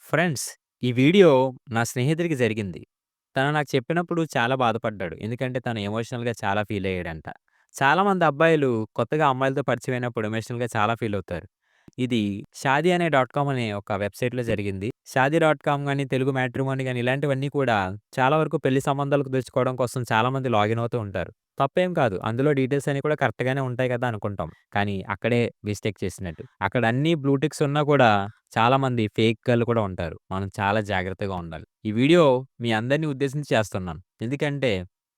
Friends, ఈ video నా స్నేహితుడికి జరిగింది. తను నాకు చెప్పినప్పుడు చాలా బాధపడ్డాడు. ఎందుకంటే తను ఎమోషనల్‌గా చాలా ఫీల్ అయ్యాడంట. చాలామంది అబ్బాయిలు కొత్తగా అమ్మాయిలతో పరిచయమైనప్పుడు ఎమోషనల్‌గా చాలా ఫీల్ అవుతారు. ఇది షాదీ అనే డాట్ కామ్ అనే ఒక వెబ్‌సైట్‌లో జరిగింది. షాదీ డాట్ కామ్ గాని, తెలుగు మ్యాట్రిమోనీ గాని ఇలాంటివన్నీ కూడా చాలా వరకు పెళ్లి సంబంధాలు కుదుర్చుకోవడం కోసం చాలామంది లాగిన్ అవుతూ ఉంటారు. తప్పేం కాదు. అందులో డీటెయిల్స్ అన్నీ కూడా కరెక్ట్‌గానే ఉంటాయి కదా అనుకుంటాం. కానీ అక్కడే మిస్టేక్ చేసినట్టు. అక్కడ అన్నీ బ్లూ టిక్స్ ఉన్నా కూడా చాలామంది ఫేక్‌గాళ్ళు కూడా ఉంటారు. మనం చాలా జాగ్రత్తగా ఉండాలి. ఈ వీడియో మీ అందరిని ఉద్దేశించి చేస్తున్నాను. ఎందుకంటే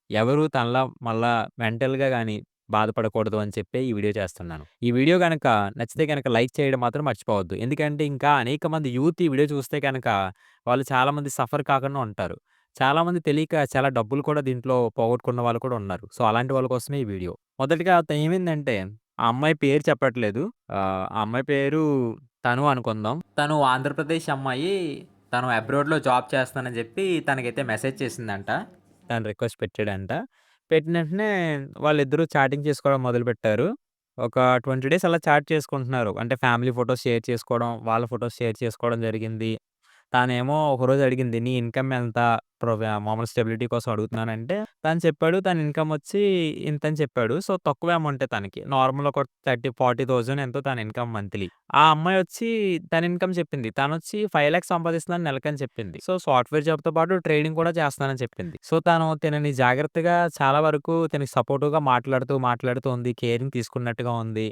ఎవరు తనలా మళ్ళా మెంటల్‌గా గాని బాధపడకూడదు అని చెప్పే ఈ వీడియో చేస్తున్నాను. ఈ వీడియో గనక నచ్చితే గనక లైక్ చేయడం మాత్రం మర్చిపోవద్దు. ఎందుకంటే ఇంకా అనేక మంది యూత్ ఈ వీడియో చూస్తే గనక వాళ్ళు చాలామంది సఫర్ కాకుండా ఉంటారు. చాలామంది తెలియక చాలా డబ్బులు కూడా దీంట్లో పోగొట్టుకున్న వాళ్ళు కూడా ఉన్నారు. సో, అలాంటి వాళ్ళ కోసమే ఈ వీడియో. మొదటగా ఏమైందంటే ఆ అమ్మాయి పేరు చెప్పట్లేదు. ఆ అమ్మాయి పేరు తను అనుకుందాం. తను ఆంధ్రప్రదేశ్ అమ్మాయి. తను అబ్రాడ్‌లో జాబ్ చేస్తానని జెప్పి తనకైతే మెసేజ్ చేసిందంట. తను రిక్వెస్ట్ పెట్టాడంట. పెట్టిన వెంటనే వాళ్ళిద్దరూ చాటింగ్ చేసుకోవడం మొదలుపెట్టారు. ఒక 20 డేస్ అలా చాట్ చేసుకుంటున్నారు. అంటే ఫ్యామిలీ ఫోటోస్ షేర్ చేసుకోవడం, వాళ్ళ ఫోటోస్ షేర్ చేసుకోవడం జరిగింది. తానేమో ఒకరోజు అడిగింది. "నీ ఇన్‌కమ్ ఎంత? మామూలు స్టెబిలిటీ కోసం అడుగుతున్నానంటే" తను చెప్పాడు. తన ఇన్‌కమ్ వచ్చి ఇంతని చెప్పాడు. సో, తక్కువే అమౌంటే తనకి. నార్మల్ ఒక 30, 40,000 ఎంతో తన ఇన్‌కమ్ మంత్లీ. ఆ అమ్మాయొచ్చి తన ఇన్‌కమ్ చెప్పింది. తనొచ్చి 5,00,000 సంపాదిస్తున్నాను నెలకని చెప్పింది. సో, సాఫ్ట్‌వేర్ జాబ్‌తో పాటు ట్రేడింగ్ కూడా చేస్తానని చెప్పింది. సో, తినని జాగ్రత్తగా చాలా వరకు తినకి సపోర్టివ్‌గా మాట్లాడుతూ ఉంది. కేరింగ్ తీసుకున్నట్టుగా ఉంది.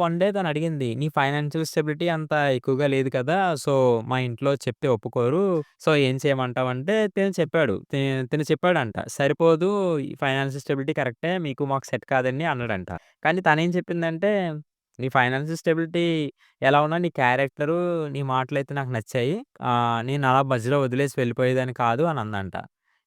వన్ డే తనడిగింది, "నీ ఫైనాన్షియల్ స్టెబిలిటీ అంత ఎక్కువగా లేదు కదా! సో, మా ఇంట్లో చెప్తే ఒప్పుకోరు. సో, ఏం చేయమంటావంటే" తిను చెప్పాడంట. "సరిపోదు. ఈ ఫైనాన్షియల్ స్టెబిలిటీ కరెక్టే. మీకు మాకు సెట్ కాదండి" అన్నాడంట. కానీ తనేం చెప్పిందంటే, "నీ ఫైనాన్షియల్ స్టెబిలిటీ ఎలా ఉన్నా నీ క్యారెక్టరు, నీ మాటలైతే నాకు నచ్చాయి. నేను అలా మధ్యలో వదిలేసి వెళ్ళిపోయేదాన్ని కాదు" అని అందంట.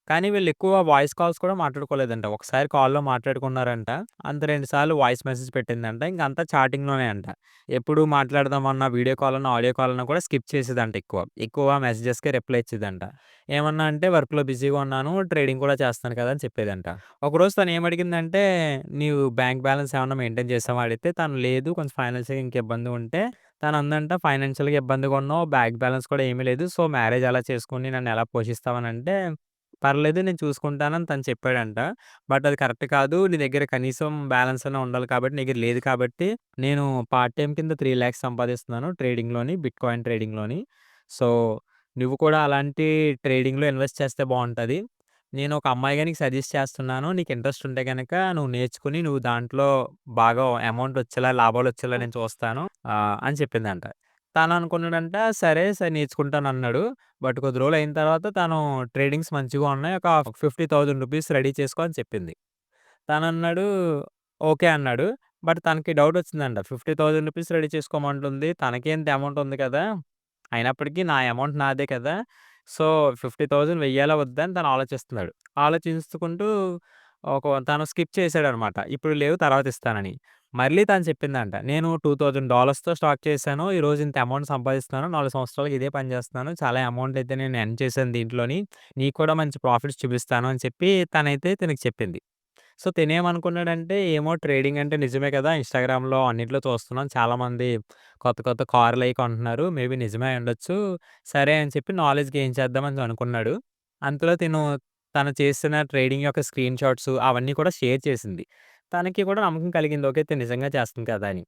కానీ వీళ్ళెక్కువ వాయిస్ కాల్స్ కూడా మాట్లాడుకోలేదంట. ఒకసారి కాల్‌లో మాట్లాడుకున్నారంట. అంత 2 సార్లు వాయిస్ మెసేజ్ పెట్టిందంట. ఇంకంతా చాటింగ్‌లోనే అంట. ఎప్పుడు మాట్లాడదామన్నా, వీడియో కాల్ అన్నా, ఆడియో కాల్ అన్నా కూడా స్కిప్ చేసేదంట ఎక్కువ. ఎక్కువ మెసేజెస్‌కే రిప్లై ఇచ్చేదంట. ఏమన్నా అంటే వర్క్‌లో బిజీగా ఉన్నాను, ట్రేడింగ్ కూడా చేస్తాను కదా! అని చెప్పేదంట. ఒకరోజు తనేమడిగిందంటే, "నీవు బ్యాంక్ బ్యాలెన్స్ ఏమన్నా మెయింటైన్ చేసావా?" అడిగితే తను లేదు కొంచెం ఫైనాన్షియల్‌గా ఇంక ఇబ్బందిగా ఉంటే తనందంట, "ఫైనాన్షియల్‌గా ఇబ్బందిగా ఉన్నావు, బ్యాంక్ బ్యాలెన్స్ కూడా ఏమీ లేదు. సో, మ్యారేజ్ ఎలా చేసుకొని నన్నెలా పోషిస్తావనంటే" పర్లేదు నేను చూసుకుంటానని తను చెప్పాడంట. బట్ అది కరెక్ట్ కాదు. నీ దగ్గర కనీసం బ్యాలెన్స్ అన్నా ఉండాలి కాబట్టి, నీ దగ్గర లేదు కాబట్టి, నేను పార్ట్ టైమ్ కింద 3,00,000 సంపాదిస్తున్నాను ట్రేడింగ్‌లోని, బిట్‌కాయిన్ ట్రేడింగ్‌లోని. సో, నువ్వు కూడా అలాంటి ట్రేడింగ్‌లో ఇన్వెస్ట్ చేస్తే బావుంటది. నేను ఒక అమ్మాయిగా నీకు సజెస్ట్ చేస్తున్నాను. నీకు ఇంట్రెస్ట్ ఉంటే గనక నువ్వు నేర్చుకొని, నువ్వు దాంట్లో బాగా అమౌంట్ వచ్చేలా, లాభాలొచ్చేలా నేను చూస్తాను అని చెప్పిందంట. తననుకున్నాడంట, సరే నేర్చుకుంటానన్నాడు. బట్ కొద్ది రోజులయిన తర్వాత తను ట్రేడింగ్స్ మంచిగా ఉన్నాయి. ఒక ₹50,000 రెడీ చేసుకో అని చెప్పింది. తనన్నాడు ఓకే అన్నాడు. బట్ తనకి డౌటొచ్చిందంట. ₹50,000 రెడీ చేసుకోమంటుంది. తనకేంటి అమౌంట్ ఉంది కదా! అయినప్పటికీ నా అమౌంట్ నాదే కదా! సో, 50,000 వెయ్యాలా వద్దా అని తను ఆలోచిస్తున్నాడు. ఆలోచించుకుంటూ తను స్కిప్ చేసాడనమాట. ఇప్పుడు లేవు తర్వాత ఇస్తానని. మళ్ళీ తను చెప్పిందంట. నేను $2,000తో స్టార్ట్ చేశాను. ఈరోజు ఇంత అమౌంట్ సంపాదిస్తున్నాను. 4 సంవత్సరాలుగా ఇదే పని చేస్తున్నాను. చాలా అమౌంట్ అయితే నేను ఎర్న్ చేశాను దీంట్లోని. నీకు కూడా మంచి ప్రాఫిట్స్ చూపిస్తాను అని చెప్పి తనైతే తినకి చెప్పింది. సో, తినేమనుకున్నాడంటే, ఏమో ట్రేడింగ్ అంటే నిజమే కదా! ఇన్‌స్టాగ్రామ్‌లో అన్నిట్లో చూస్తున్నాం. చాలామంది కొత్త కొత్త కార్‌లయి కొంటున్నారు. మేబీ నిజమే అయ్యుండొచ్చు. సరే అని చెప్పి నాలెడ్జ్ గెయిన్ చేద్దామని అనుకున్నాడు. అంతలో తను చేసిన ట్రేడింగ్ యొక్క స్క్రీన్ షాట్స్ అవన్నీ కూడా షేర్ చేసింది. తనకి కూడా నమ్మకం కలిగింది. ఓకే. తిను నిజంగా చేస్తుంది కదా! అని.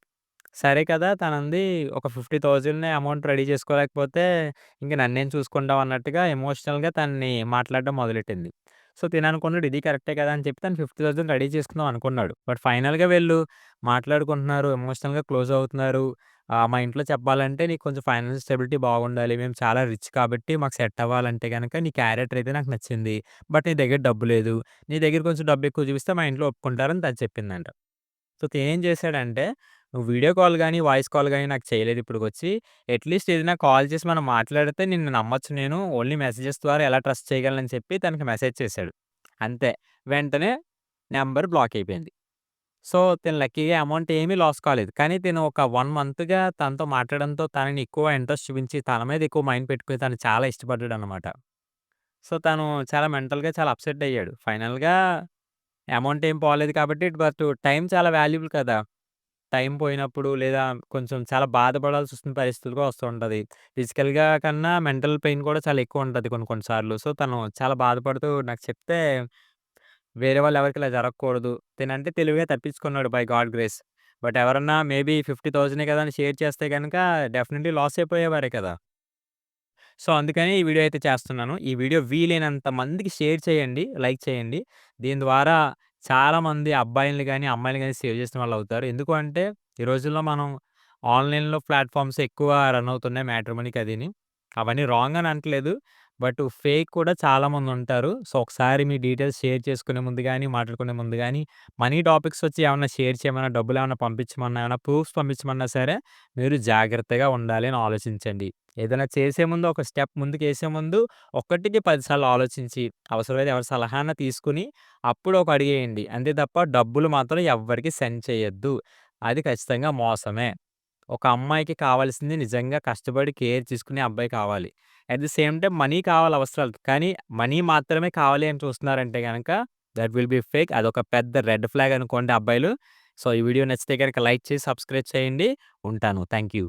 సరే కదా! తనంది ఒక 50,000 అమౌంట్ రెడీ చేసుకోలేకపోతే ఇంక నన్నేం చూసుకుంటావు అన్నట్టుగా ఎమోషనల్‌గా తనని మాట్లాడడం మొదలెట్టింది. సో, తిననుకున్నాడు ఇది కరెక్టే కదా! అని చెప్పి తను 50,000 రెడీ చేసుకుందాం అనుకున్నాడు. బట్ ఫైనల్‌గా వీళ్ళు మాట్లాడుకుంటున్నారు. ఎమోషనల్‌గా క్లోజ్ అవుతున్నారు. మా ఇంట్లో చెప్పాలంటే నీకు కొంచెం ఫైనాన్షియల్ స్టెబిలిటీ బాగుండాలి. మేము చాలా రిచ్ కాబట్టి మాకు సెట్ అవ్వాలంటే గనక నీ క్యారెక్టర్ అయితే నాకు నచ్చింది. బట్ నీ దగ్గర డబ్బు లేదు. నీ దగ్గర కొంచెం డబ్బు ఎక్కువ చూపిస్తే మా ఇంట్లో ఒప్పుకుంటారని తను చెప్పిందంట. సో, తినేం చేశాడంటే, "నువ్వు వీడియో కాల్ గాని, వాయిస్ కాల్ గాని నాకు చేయలేదు ఇప్పటికొచ్చి. అట్‌లీస్ట్ ఏదైనా కాల్ చేసి మనం మాట్లాడితే నిన్ను నమ్మొచ్చు నేను. ఓన్లీ మెసేజెస్ ద్వారా ఎలా ట్రస్ట్ చేయగలనని" చెప్పి తనకి మెసేజ్ చేశాడు. అంతే. వెంటనే నంబర్ బ్లాక్ అయిపోయింది. సో, తిను లక్కీగా అమౌంట్ ఏమీ లాస్ కాలేదు. కానీ తిను ఒక 1 మంత్‌గా తనతో మాట్లాడడంతో తనని ఎక్కువ ఇంట్రెస్ట్ చూపించి, తన మీద ఎక్కువ మైండ్ పెట్టుకొని తను చాలా ఇష్టపడ్డాడనమాట. సో, తను చాలా మెంటల్‌గా చాలా అప్‌సెట్ అయ్యాడు. ఫైనల్‌గా అమౌంట్ ఏం పోలేదు కాబట్టి బట్ టైం చాలా వాల్యుబుల్ కదా! టైం పోయినప్పుడు లేదా కొంచెం చాలా బాధపడాల్సొస్తున్న పరిస్థితులు కూడా వస్తూ ఉంటది. ఫిజికల్‌గా కన్నా మెంటల్ పెయిన్ కూడా చాలా ఎక్కువుంటది కొన్ని కొన్ని సార్లు. సో, తను చాలా బాధపడుతూ నాకు చెప్తే వేరే వాళ్ళు ఎవరికీ ఇలా జరగకూడదు. తినంటే తెలివిగా తప్పించుకున్నాడు బై గాడ్ గ్రేస్. బట్ ఎవరన్నా మేబీ 50,000 కదా అని షేర్ చేస్తే గనక డెఫినెట్‌లీ లాస్ అయిపోయేవారే కదా! సో, అందుకని ఈ వీడియో అయితే చేస్తున్నాను. ఈ వీడియో వీలైనంత మందికి షేర్ చేయండి. లైక్ చేయండి. దీని ద్వారా చాలామంది అబ్బాయిల్ని గాని, అమ్మాయిల్ని గాని సేవ్ చేసిన వాళ్ళవుతారు. ఎందుకు అంటే ఈ రోజుల్లో మనం ఆన్‌లైన్‌లో ప్లాట్‌ఫార్మ్స్ ఎక్కువ రన్ అవుతున్నాయి మ్యాట్రిమోనీకి అదిని. అవన్నీ రాంగ్ అని అనట్లేదు. బట్ ఫేక్ కూడా చాలామందుంటారు. సో, ఒకసారి మీ డీటెయిల్స్ షేర్ చేసుకునే ముందు గాని, మాట్లాడుకునే ముందు గాని, మనీ టాపిక్స్ వచ్చి ఏమన్నా షేర్ చేయమన్నా, డబ్బులేమన్నా పంపించమన్నా, ఏమన్నా ప్రూఫ్స్ పంపించమన్నా సరే మీరు జాగ్రత్తగా ఉండాలి అని ఆలోచించండి. ఏదైనా చేసే ముందు ఒక స్టెప్ ముందుకేసే ముందు ఒకటికి 10 సార్లు ఆలోచించి, అవసరమైతే ఎవరి సలహాన్నా తీసుకొని, అప్పుడు ఒక అడుగేయండి. అంతే తప్ప డబ్బులు మాత్రం ఎవ్వరికీ సెండ్ చేయొద్దు. అది ఖచ్చితంగా మోసమే. ఒక అమ్మాయికి కావాల్సింది నిజంగా కష్టపడి కేర్ తీసుకునే అబ్బాయి కావాలి. At the same time money కావాలి అవసరాలు. కానీ మనీ మాత్రమే కావాలి అని చూస్తున్నారంటే గనక దట్ విల్ బి ఫేక్. అదొక పెద్ద రెడ్ ఫ్లాగ్ అనుకోండి అబ్బాయిలు. సో, ఈ వీడియో నచ్చితే గనక లైక్ చేసి, సబ్స్క్రైబ్ చేయండి. ఉంటాను. Thank you.